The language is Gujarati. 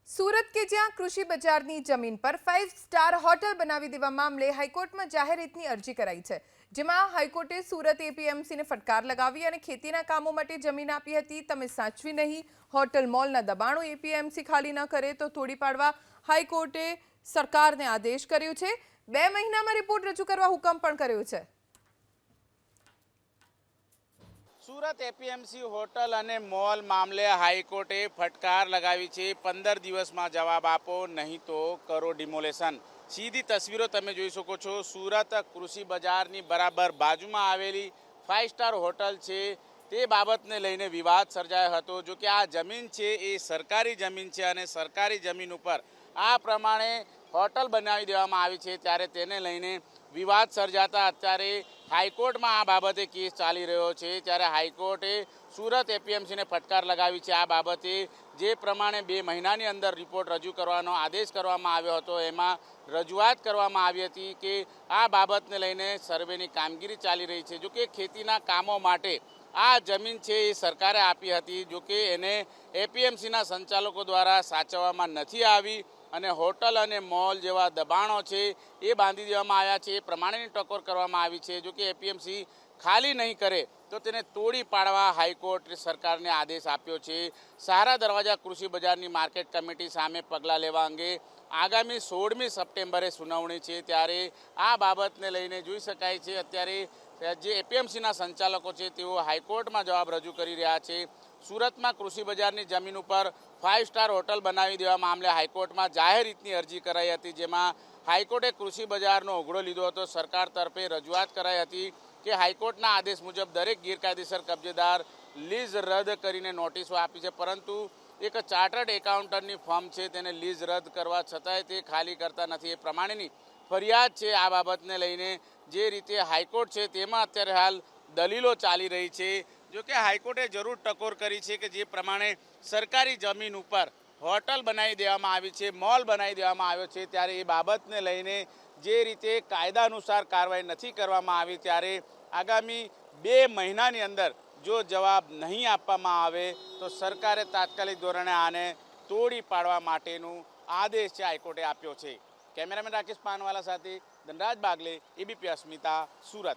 સુરત કે જ્યાં કૃષિ બજારની જમીન પર 5 સ્ટાર હોટલ બનાવી દેવા મામલે હાઈકોર્ટમાં જાહેર હિતની અરજી કરાઈ છે, જેમાં હાઈકોર્ટે સુરત એપીએમસીને ફટકાર લગાવી અને ખેતીના કામો માટે જમીન આપી હતી. તમે સાચવી નહીં, હોટલ મોલના દબાણો એપીએમસી ખાલી ન કરે તો તોડી પાડવા હાઈકોર્ટે સરકારને આદેશ કર્યો છે. 2 મહિનામાં રિપોર્ટ રજૂ કરવા હુકમ પણ કર્યો છે. સુરત એપીએમસી હોટલ અને મોલ મામલે હાઈકોર્ટે ફટકાર લગાવી છે. 15 દિવસમાં જવાબ આપો, નહીં તો કરો ડિમોલેશન. સીધી તસવીરો તમે જોઈ શકો છો. સુરત કૃષિ બજારની બરાબર બાજુમાં આવેલી 5 સ્ટાર હોટલ છે. તે બાબતને લઈને વિવાદ સર્જાયો હતો. જો કે આ જમીન છે એ સરકારી જમીન છે અને સરકારી જમીન ઉપર આ પ્રમાણે હોટલ બનાવી દેવામાં આવી છે, ત્યારે તેને લઈને વિવાદ સર્જાતા અત્યારે હાઈકોર્ટમાં આ બાબતે કેસ ચાલી રહ્યો છે. ત્યારે હાઈકોર્ટે સુરત એપીએમસીને ફટકાર લગાવી છે. આ બાબતે જે પ્રમાણે 2 મહિનાની અંદર રિપોર્ટ રજૂ કરવાનો આદેશ કરવામાં આવ્યો હતો, એમાં રજૂઆત કરવામાં આવી હતી કે આ બાબતને લઈને સર્વેની કામગીરી ચાલી રહી છે. જોકે ખેતીના કામો માટે આ જમીન છે એ સરકારે આપી હતી. જોકે એને એપીએમસીના સંચાલકો દ્વારા સાચવવામાં નથી આવી અને હોટલ અને મોલ જેવા દબાણો છે એ બાંધી દેવામાં આવ્યા છે. એ પ્રમાણેની ટકોર કરવામાં આવી છે. જો કે એપીએમસી ખાલી નહીં કરે તો તેને તોડી પાડવા હાઈકોર્ટે સરકારને આદેશ આપ્યો છે. સહારા દરવાજા કૃષિ બજારની માર્કેટ કમિટી સામે પગલાં લેવા અંગે આગામી 16મી સપ્ટેમ્બરે સુનાવણી છે. ત્યારે આ બાબતને લઈને જોઈ શકાય છે અત્યારે જે એપીએમસીના સંચાલકો છે તેઓ હાઈકોર્ટમાં જવાબ રજૂ કરી રહ્યા છે. સુરતમાં કૃષિ બજારની જમીન ઉપર 5 સ્ટાર હોટલ બનાવી દેવા મામલે હાઈકોર્ટમાં જાહેર હિતની અરજી કરાઈ હતી, જેમાં હાઈકોર્ટે કૃષિ બજારનો ઉઘડો લીધો હતો. સરકાર તરફે રજૂઆત કરાઈ હતી કે હાઈકોર્ટના આદેશ મુજબ દરેક ગેરકાયદેસર કબજેદાર લીઝ રદ કરીને નોટિસો આપી છે, પરંતુ એક ચાર્ટર્ડ એકાઉન્ટન્ટની ફર્મ છે તેને લીઝ રદ કરવા છતાંય તે ખાલી કરતા નથી. એ પ્રમાણેની ફરિયાદ છે. આ બાબતને લઈને જે રીતે હાઈકોર્ટ છે તેમાં અત્યારે હાલ દલીલો ચાલી રહી છે. જોકે હાઈકોર્ટે જરૂર ટકોર કરી છે કે જે પ્રમાણે સરકારી જમીન ઉપર હોટલ બનાવી દેવામાં આવી છે, મોલ બનાવી દેવામાં આવ્યો છે, ત્યારે એ બાબતને લઈને જે રીતે કાયદા અનુસાર કાર્યવાહી નથી કરવામાં આવી, ત્યારે આગામી 2 મહિનાની અંદર જો જવાબ નહીં આપવામાં આવે તો સરકારે તાત્કાલિક ધોરણે આને તોડી પાડવા માટેનું આદેશ છે હાઈકોર્ટે આપ્યો છે. કેમેરામેન રાકેશ પાનવાલા સાથે ધનરાજ બાગલે, એબીપી અસ્મિતા, સુરત.